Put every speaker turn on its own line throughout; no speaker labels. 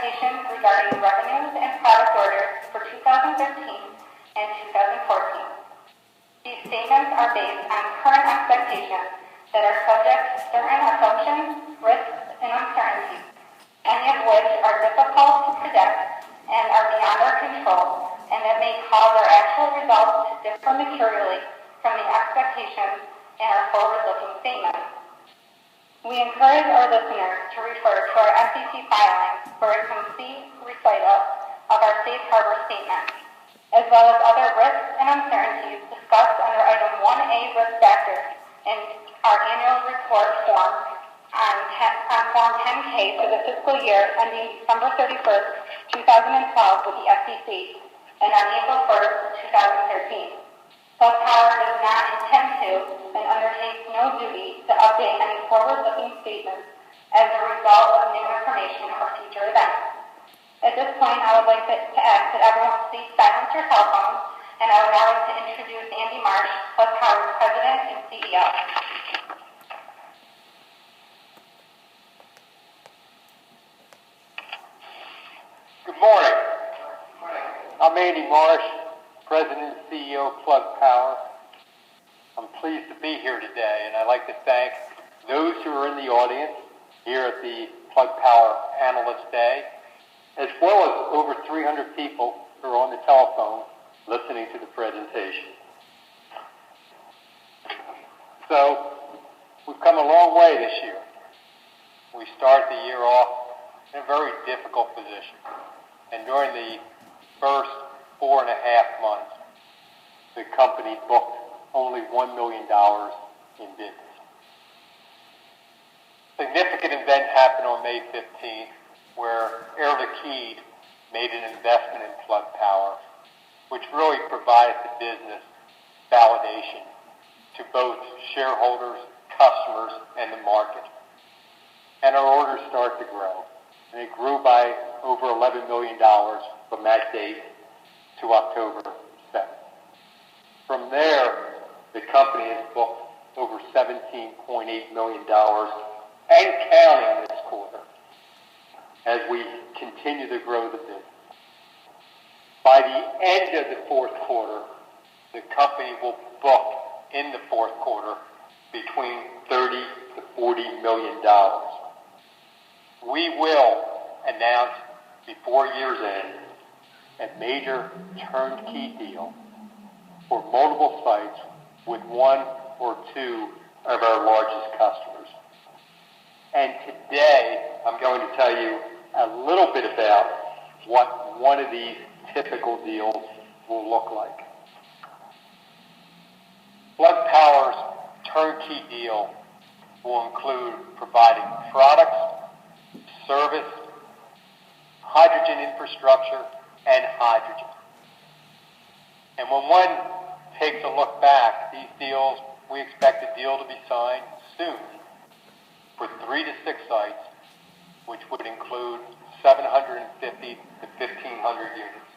expectations regarding revenues and product orders for 2013 and 2014. These statements are based on current expectations that are subject to certain assumptions, risks, and uncertainties, any of which are difficult to predict and are beyond our control, and that may cause our actual results to differ materially from the expectations in our forward-looking statements. We encourage our listeners to refer to our SEC filings for a complete recital of our safe harbor statement, as well as other risks and uncertainties discussed under Item 1A Risk Factors in our annual report form on Form 10-K for the fiscal year ending December 31st, 2012 with the SEC, and on April 1st, 2013. Plug Power does not intend to and undertakes no duty to update any forward-looking statements as a result of new information or future events. At this point, I would like to ask that everyone please silence your cell phones, and I would now like to introduce Andy Marsh, Plug Power's President and CEO.
Good morning. I'm Andy Marsh, President and CEO of Plug Power. I'm pleased to be here today, and I'd like to thank those who are in the audience here at the Plug Power Analyst Day, as well as over 300 people who are on the telephone listening to the presentation. So, we've come a long way this year. We start the year off in a very difficult position. And during the first 4.5 months, the company booked only $1 million in business. Significant event happened on May 15th, where Air Liquide made an investment in Plug Power, which really provided the business validation to both shareholders, customers, and the market. And our orders start to grow. And it grew by over $11 million from that date to October 7th. From there, the company has booked over $17.8 million and counting this quarter as we continue to grow the business. By the end of the fourth quarter, the company will book in the fourth quarter between $30 to $40 million. We will announce before year's end a major turnkey deal for multiple sites with one or two of our largest customers. And today, I'm going to tell you a little bit about what one of these typical deals will look like. Plug Power's turnkey deal will include providing products, service, hydrogen infrastructure, and hydrogen. And when one takes a look back, these deals, we expect the deal to be signed soon for 3 to 6 sites, which would include 750 to 1,500 units.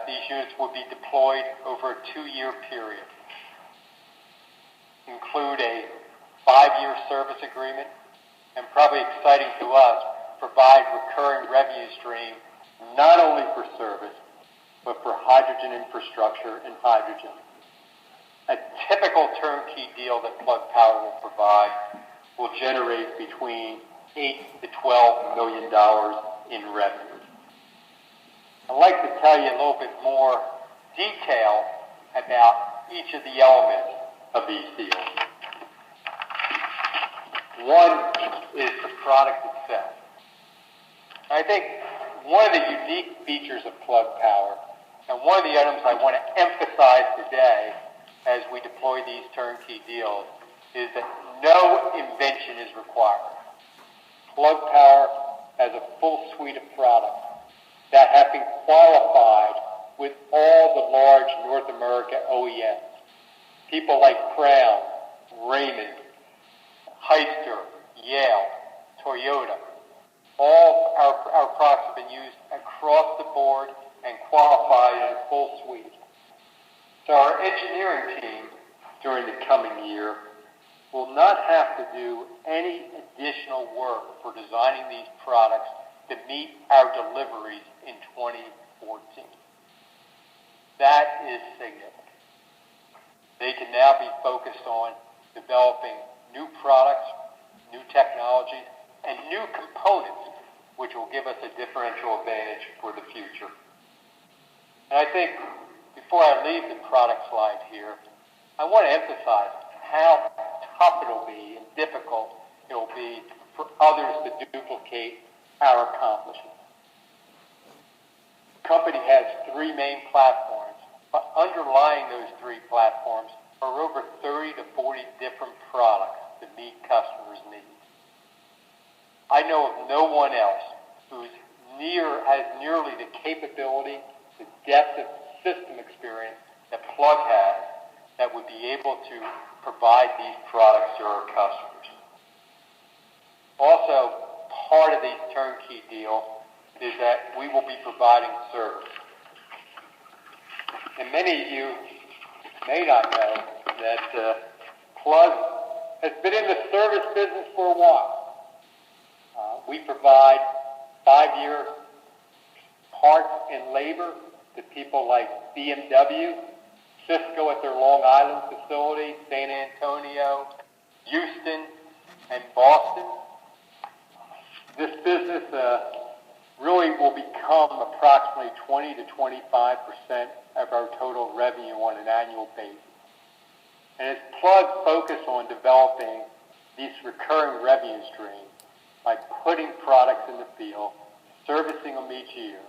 These units will be deployed over a 2-year period. Include a 5-year service agreement, and probably exciting to us, provide recurring revenue stream not only for service, but for hydrogen infrastructure and hydrogen. A typical turnkey deal that Plug Power will provide will generate between $8 to $12 million in revenue. I'd like to tell you a little bit more detail about each of the elements of these deals. One is the product itself. I think one of the unique features of Plug Power, and one of the items I want to emphasize today as we deploy these turnkey deals, is that no invention is required. Plug Power has a full suite of products that have been qualified with all the large North America OEMs. People like Crown, Raymond, Hyster, Yale, Toyota. All our products have been used across the board and qualified in a full suite. So our engineering team during the coming year will not have to do any additional work for designing these products to meet our deliveries in 2014. That is significant. They can now be focused on developing new products, new technologies, and new components, which will give us a differential advantage for the future. And I think before I leave the product slide here, I want to emphasize how tough it'll be and difficult it'll be for others to duplicate our accomplishments. The company has three main platforms, but underlying those three platforms are over 30 to 40 different products to meet customers' needs. I know of no one else who's has nearly the capability, the depth of system experience that PLUG has that would be able to provide these products to our customers. Also, part of the turnkey deal is that we will be providing service. And many of you may not know that PLUG has been in the service business for a while. We provide 5-year parts and labor to people like BMW, Cisco at their Long Island facility, San Antonio, Houston, and Boston. This business really will become approximately 20 to 25% of our total revenue on an annual basis. And as PLUG focus on developing these recurring revenue streams by putting products in the field, servicing them each year,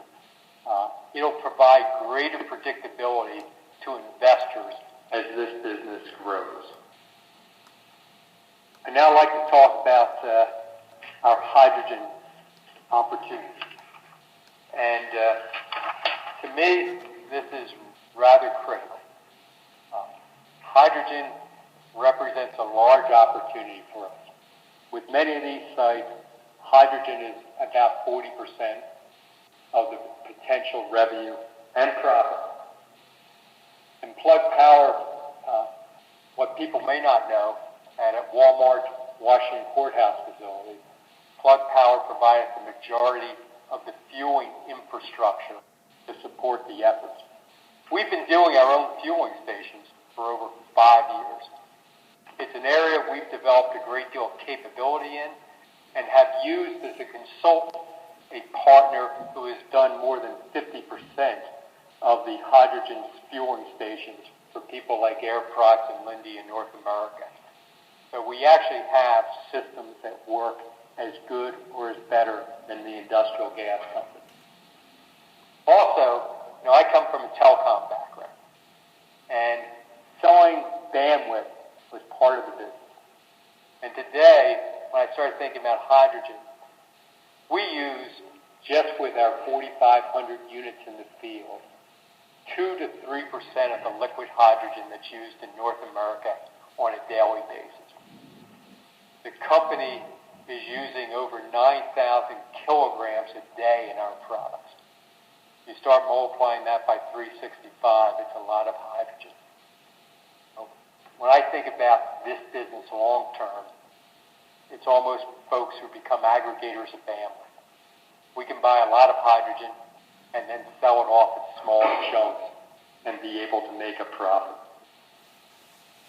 it'll provide greater predictability to investors as this business grows. I'd now like to talk about our hydrogen opportunity. And to me, this is rather critical. Hydrogen represents a large opportunity for us. With many of these sites, hydrogen is about 40% of the potential revenue and profit. And Plug Power, what people may not know, at a Wal-Mart Washington Courthouse facility, Plug Power provides the majority of the fueling infrastructure to support the efforts. We've been doing our own fueling stations for over 5 years. It's an area we've developed a great deal of capability in and have used as a consultant a partner who has done more than 50% of the hydrogen fueling stations for people like Air Products and Linde in North America. So we actually have systems that work as good or as better than the industrial gas company. Also, I come from a telecom background, and selling bandwidth was part of the business. And today, when I started thinking about hydrogen, we use, just with our 4,500 units in the field, 2 to 3% of the liquid hydrogen that's used in North America on a daily basis. The company is using over 9,000 kilograms a day in our products. You start multiplying that by 365, it's a lot of hydrogen. When I think about this business long term, it's almost folks who become aggregators of bandwidth. We can buy a lot of hydrogen and then sell it off in smaller chunks and be able to make a profit.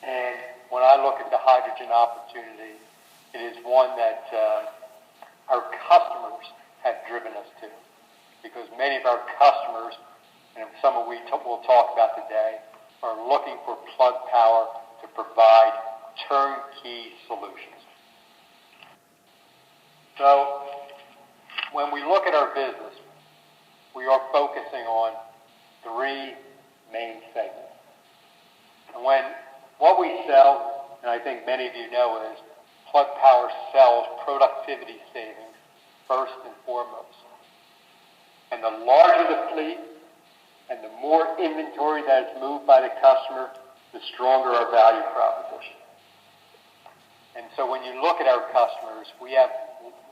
And when I look at the hydrogen opportunity, it is one that our customers have driven us to, because many of our customers, and some of we'll talk about today, are looking for Plug Power to provide turnkey solutions. So when we look at our business, we are focusing on 3 main segments. And what we sell, and I think many of you know, is Plug Power sells productivity savings first and foremost. And the larger the fleet and the more inventory that is moved by the customer, the stronger our value proposition. And so when you look at our customers, we have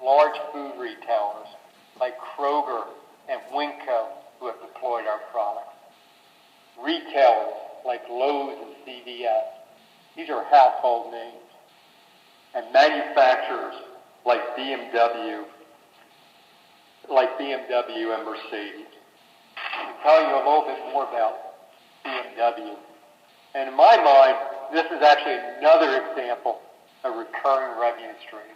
large food retailers like Kroger and Winco who have deployed our products. Retailers like Lowe's and CVS. These are household names. And manufacturers BMW and Mercedes. I'll tell you a little bit more about BMW. And in my mind, this is actually another example of recurring revenue stream.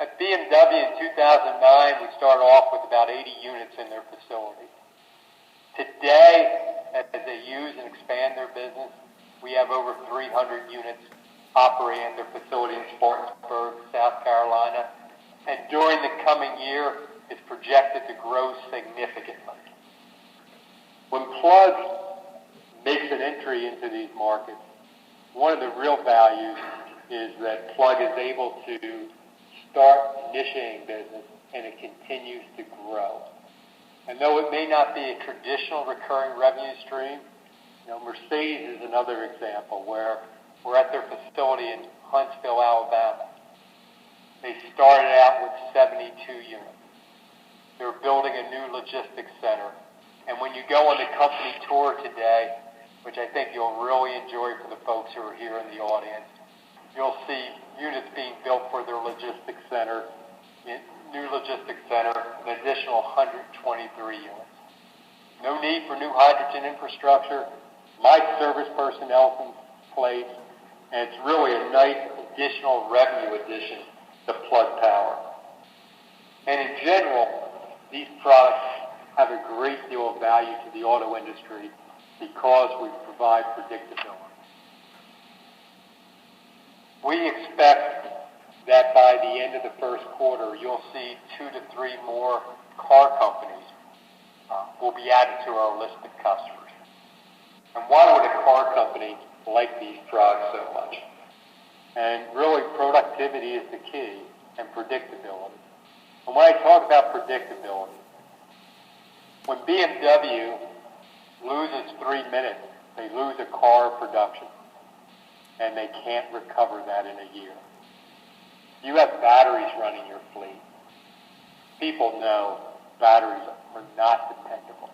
At BMW in 2009, we started off with about 80 units in their facility. Today, as they use and expand their business, we have over 300 units operating at their facility in Spartanburg, South Carolina, and during the coming year, it's projected to grow significantly. When Plug makes an entry into these markets, one of the real values is that Plug is able to start initiating business and it continues to grow. And though it may not be a traditional recurring revenue stream, Mercedes is another example where we're at their facility in Huntsville, Alabama. They started out with 72 units. They're building a new logistics center. And when you go on the company tour today, which I think you'll really enjoy for the folks who are here in the audience, you'll see units being built for their logistics center, new logistics center, an additional 123 units. No need for new hydrogen infrastructure. My service personnel's in place, and it's really a nice additional revenue addition to Plug Power. And in general, these products have a great deal of value to the auto industry because we provide predictability. We expect that by the end of the first quarter, you'll see 2 to 3 more car companies will be added to our list of customers. And why would a car company like these products so much? And really, productivity is the key, and predictability. And when I talk about predictability, when BMW loses 3 minutes, they lose a car production, and they can't recover that in a year. You have batteries running your fleet. People know batteries are not dependable.